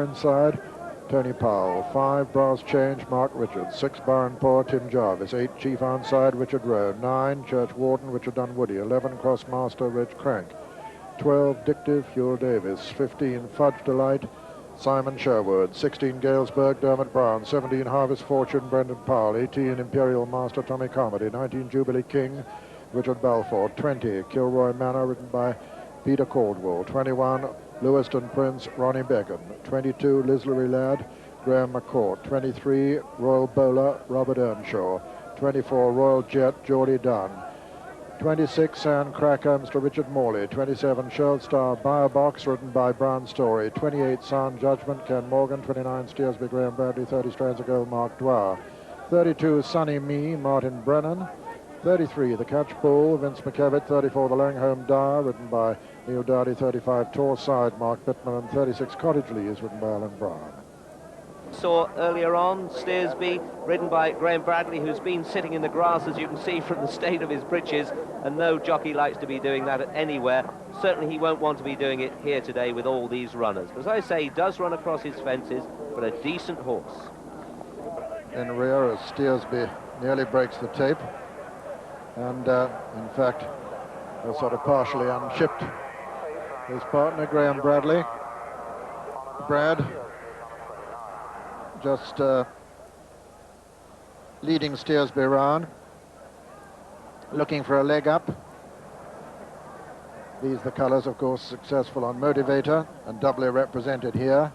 Inside, Tony Powell. 5, Brass Change, Mark Richards. 6, Byron Poor, Tim Jarvis. 8, Chief Onside, Richard Rowe. 9, Church Warden, Richard Dunwoody. 11, Crossmaster, Rich Crank. 12, Dictive, Hugh Davis. 15, Fudge Delight, Simon Sherwood. 16, Galesburg, Dermot Brown. 17, Harvest Fortune, Brendan Powell. 18, Imperial Master, Tommy Carmody. 19, Jubilee King, Richard Balfour. 20, Kilroy Manor, written by Peter Caldwell. 21, Lewiston Prince, Ronnie Beckham. 22, Lislery Lad, Graham McCourt. 23, Royal Bowler, Robert Earnshaw. 24, Royal Jet, Geordie Dunn. 26, Sand Cracker, Mr. Richard Morley. 27, Shell Star, Biobox, written by Brown Story. 28, Sound Judgment, Ken Morgan. 29, Steersby, Graham Bradley. 30, Strands of Gold, Mark Dwyer. 32, Sunny Me, Martin Brennan. 33, The Catch Bull, Vince McKevitt. 34, The Langholm Dyer, written by Neil Dowdy. 35, Torside, Mark Bittman. And 36, Cottage Lees, written by Alan Brown. Saw earlier on Steersby, ridden by Graham Bradley, who's been sitting in the grass, as you can see from the state of his breeches, and no jockey likes to be doing that anywhere. Certainly he won't want to be doing it here today with all these runners. As I say, he does run across his fences, but a decent horse. In rear as Steersby nearly breaks the tape, and in fact has sort of partially unshipped his partner Graham Bradley. Brad just leading Steersby around, looking for a leg up. These the colours, of course, successful on Motivator and doubly represented here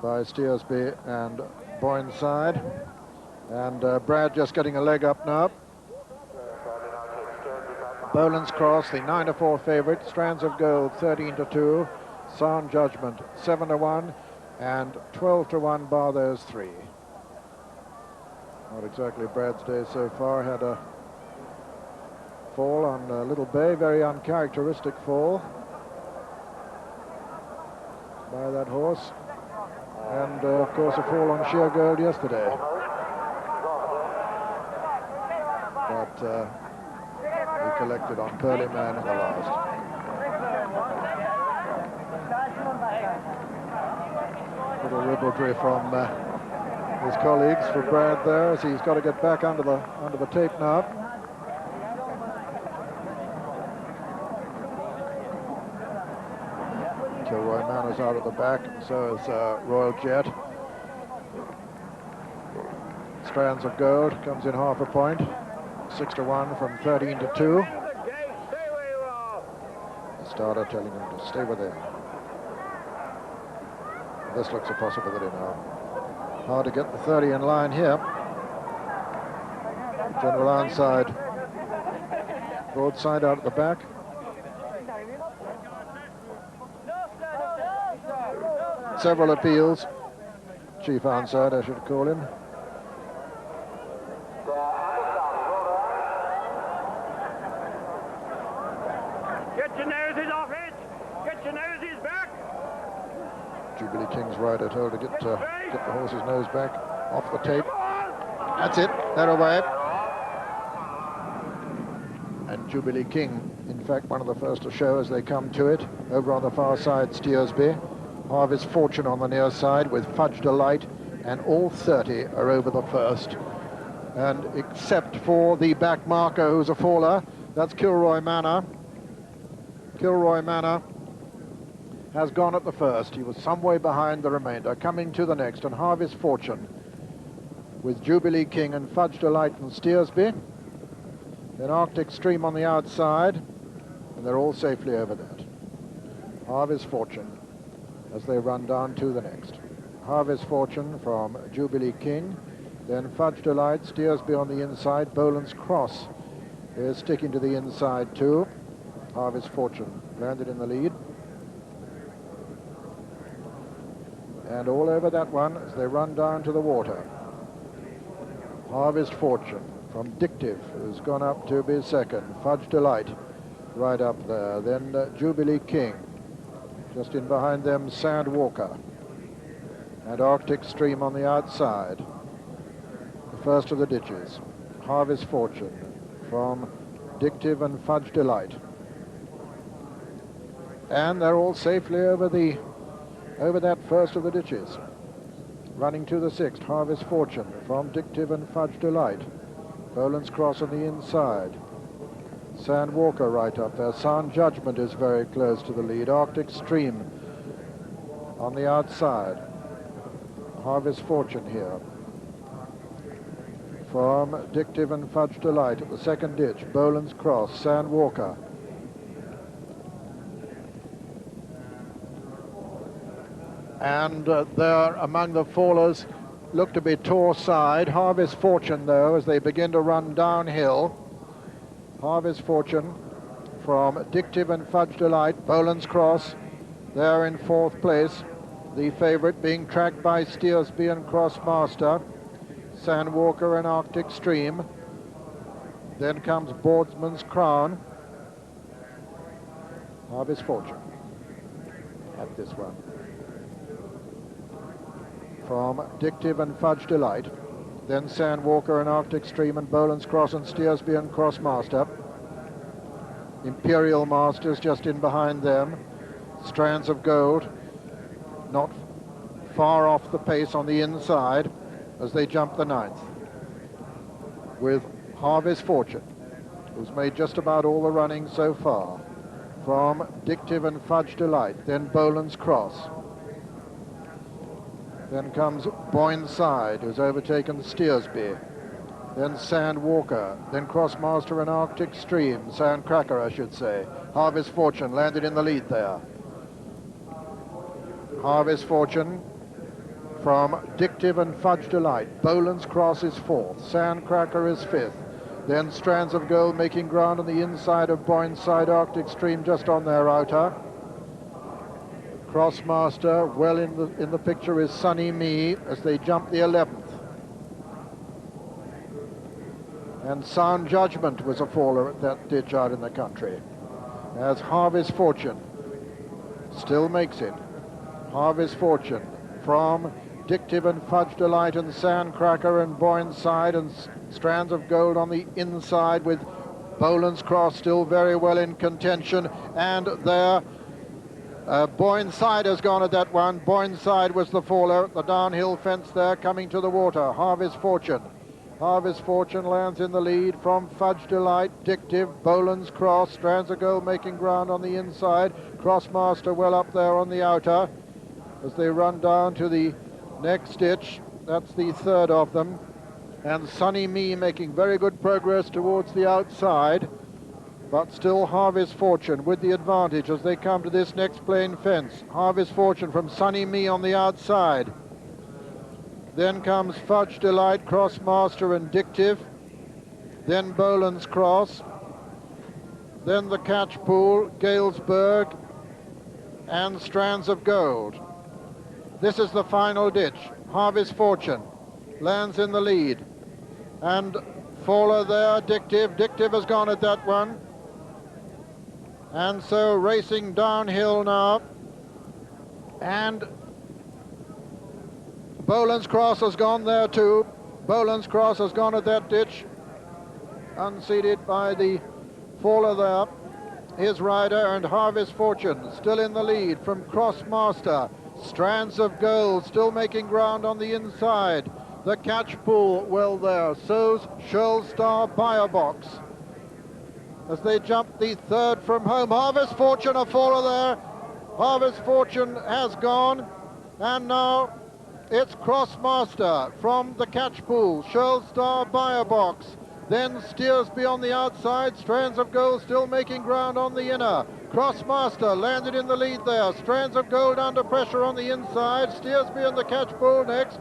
by Steersby and Boyneside. And Brad just getting a leg up now. Boland's Cross, the 9-4 favourite. Strands of Gold, 13-2. Sound Judgment, 7-1. And 12-1 bar those 3. Not exactly Brad's day so far. Had a fall on Little Bay, very uncharacteristic fall by that horse. And of course a fall on Sheer Gold yesterday. But he collected on Pearly Man in the last. Little ribaldry from his colleagues for Brad there, as he's got to get back under the tape now. Kilroy Manor's out at the back, so is Royal Jet. Strands of Gold comes in half a point, 6-1 from 13-2. The starter telling him to stay with him. This looks a possibility now. Hard to get the 30 in line here. General Ironside, broadside out at the back. Several appeals. Chief Ironside, I should call him. Get your noses off it! Get your noses back! Jubilee King's rider told to get the horse's nose back off the tape. That's it, they're away. And Jubilee King, in fact, one of the first to show as they come to it. Over on the far side, Steersby. Harvest Fortune on the near side with Fudge Delight, and all 30 are over the first. And except for the back marker, who's a faller, that's Kilroy Manor. Kilroy Manor has gone at the first. He was some way behind the remainder. Coming to the next, and Harvest Fortune with Jubilee King and Fudge Delight and Steersby. Then Arctic Stream on the outside, and they're all safely over that. Harvest Fortune as they run down to the next. Harvest Fortune from Jubilee King, then Fudge Delight, Steersby on the inside. Boland's Cross is sticking to the inside too. Harvest Fortune landed in the lead. And all over that one as they run down to the water. Harvest Fortune from Dictive, who's gone up to be second. Fudge Delight right up there. Then Jubilee King. Just in behind them, Sand Walker. And Arctic Stream on the outside. The first of the ditches. Harvest Fortune from Dictive and Fudge Delight. And they're all safely over the over that first of the ditches. Running to the 6th, Harvest Fortune from Dictive and Fudge Delight. Boland's Cross on the inside. Sand Walker right up there. Sound Judgment is very close to the lead. Arctic Stream on the outside. Harvest Fortune here from Dictive and Fudge Delight at the second ditch. Boland's Cross, Sand Walker. And there among the fallers look to be Tor Side. Harvest Fortune, though, as they begin to run downhill. Harvest Fortune from Dictive and Fudge Delight. Boland's Cross there in 4th place. The favourite being tracked by Steersby and Crossmaster. Sand Walker and Arctic Stream. Then comes Boardsman's Crown. Harvest Fortune at this one. From Dictive and Fudge Delight. Then Sand Walker and Arctic Stream and Boland's Cross and Steersby and Crossmaster. Imperial Masters just in behind them. Strands of Gold not far off the pace on the inside as they jump the 9th. With Harvest Fortune, who's made just about all the running so far. From Dictive and Fudge Delight, then Boland's Cross. Then comes Boyne Side, who's overtaken Steersby. Then Sand Walker, then Crossmaster and Arctic Stream, Sand Cracker, I should say. Harvest Fortune landed in the lead there. Harvest Fortune from Dictive and Fudge Delight. Boland's Cross is 4th, Sand Cracker is 5th. Then Strands of Gold making ground on the inside of Boyne Side, Arctic Stream just on their outer. Crossmaster, well in the picture is Sunny Me as they jump the 11th. And Sound Judgment was a faller at that ditch out in the country. As Harvest Fortune still makes it. Harvest Fortune from Dictive and Fudge Delight and Sand Cracker and Boyne Side and Strands of Gold on the inside with Boland's Cross still very well in contention. And there Boyne Side has gone at that one. Boyne Side was the faller at the downhill fence there coming to the water. Harvest Fortune. Harvest Fortune lands in the lead from Fudge Delight, Dictive, Boland's Cross, Strands of Gold making ground on the inside. Crossmaster well up there on the outer as they run down to the next ditch. That's the 3rd of them. And Sunny Me making very good progress towards the outside. But still Harvest Fortune with the advantage as they come to this next plain fence. Harvest Fortune from Sunny Me on the outside. Then comes Fudge Delight, Crossmaster and Dictive. Then Boland's Cross. Then the Catchpool, Galesburg and Strands of Gold. This is the final ditch. Harvest Fortune lands in the lead. And faller there, Dictive. Dictive has gone at that one. And so racing downhill now. And Boland's Cross has gone there too. Boland's Cross has gone at that ditch. Unseated by the faller there. His rider and Harvest Fortune still in the lead from Crossmaster. Strands of Gold still making ground on the inside. The Catchpool well there. So's Shirl Star Box. As they jump the 3rd from home. Harvest Fortune a faller there. Harvest Fortune has gone. And now it's Crossmaster from the Catchpool. Shirl Star Box. Then Steersby on the outside. Strands of Gold still making ground on the inner. Crossmaster landed in the lead there. Strands of Gold under pressure on the inside. Steersby and the Catchpool next.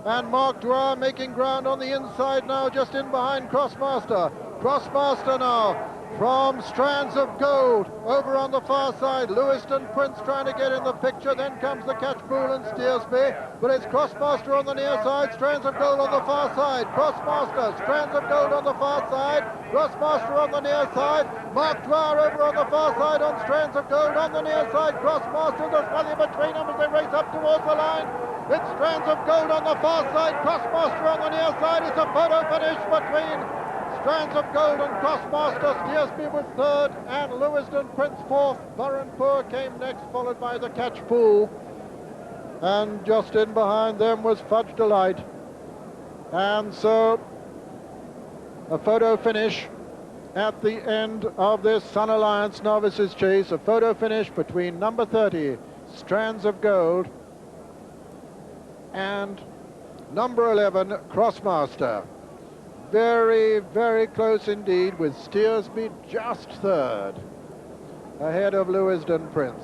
And Mark Dwyer making ground on the inside now, just in behind Crossmaster. Crossmaster now from Strands of Gold over on the far side. Lewiston Prince trying to get in the picture. Then comes the Catchpool and Steersby, but it's Crossmaster on the near side. Strands of Gold on the far side. Crossmaster, Strands of Gold on the far side. Crossmaster on the near side. Mark Dwyer over on the far side on Strands of Gold on the near side. Crossmaster, there's nothing between them as they race up towards the line. It's Strands of Gold on the far side. Crossmaster on the near side. It's a photo finish between Strands of Gold and Crossmaster. Steersby was 3rd and Lewiston Prince 4th. Burrenpur came next, followed by the Catchpool. and just in behind them was Fudge Delight. And so a photo finish at the end of this Sun Alliance Novices Chase, a photo finish between number 30, Strands of Gold, and number 11, Crossmaster. Very, very close indeed, with Steersby just third, ahead of Lewisden Prince.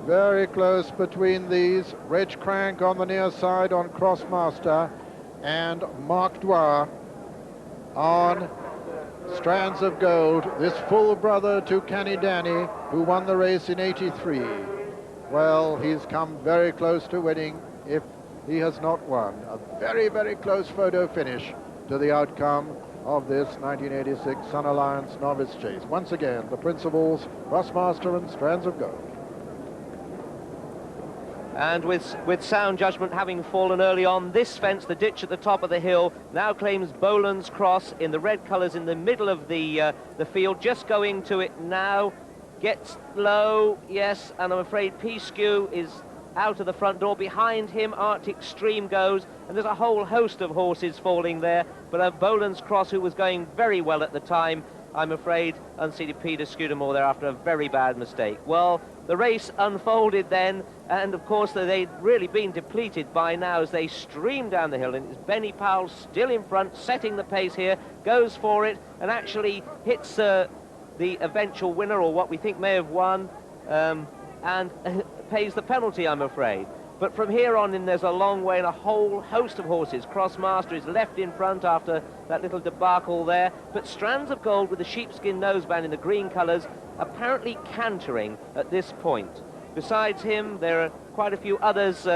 Very close between these. Reg Crank on the near side on Crossmaster, and Mark Dwyer on Strands of Gold, this full brother to Canny Danny, who won the race in '83. Well, he's come very close to winning if he has not won. A very, very close photo finish to the outcome of this 1986 Sun Alliance Novice Chase. Once again, the principals, Crossmaster and Strands of Gold. And with sound judgment having fallen early on, this fence, the ditch at the top of the hill, now claims Boland's Cross in the red colours in the middle of the field. Just going to it now, gets low, yes, and I'm afraid P-Skew is out of the front door. Behind him, Arctic Stream goes, and there's a whole host of horses falling there, but Boland's Cross, who was going very well at the time, I'm afraid, unseated Peter Scudamore there after a very bad mistake. Well, the race unfolded then, and of course they'd really been depleted by now as they stream down the hill, and it's Benny Powell still in front, setting the pace here, goes for it, and actually hits the eventual winner, or what we think may have won, and pays the penalty, I'm afraid. But from here on in, there's a long way and a whole host of horses. Crossmaster is left in front after that little debacle there, but Strands of Gold with the sheepskin noseband in the green colours apparently cantering at this point. Besides him, there are quite a few others,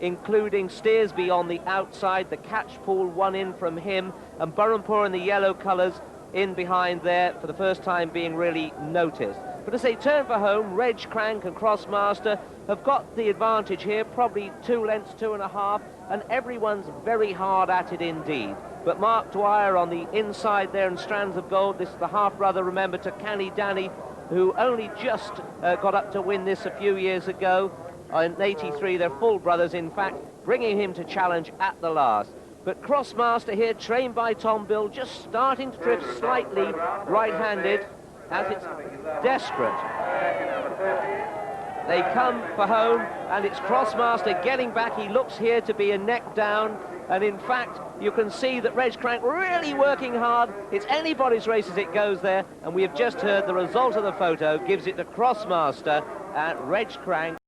including Steersby on the outside, the Catchpool one in from him, and Burrampore in the yellow colours in behind there for the first time being really noticed. But as they turn for home, Reg Crank and Crossmaster have got the advantage here, probably 2 lengths, 2.5, and everyone's very hard at it indeed. But Mark Dwyer on the inside there and Strands of Gold, this is the half-brother, remember, to Canny Danny, who only just got up to win this a few years ago. In '83, they're full brothers, in fact, bringing him to challenge at the last. But Crossmaster here, trained by Tom Bill, just starting to drift slightly right-handed as it's desperate. They come for home, and it's Crossmaster getting back. He looks here to be a neck down, and in fact, you can see that Reg Crank really working hard. It's anybody's race as it goes there, and we have just heard the result of the photo gives it to Crossmaster, and Reg Crank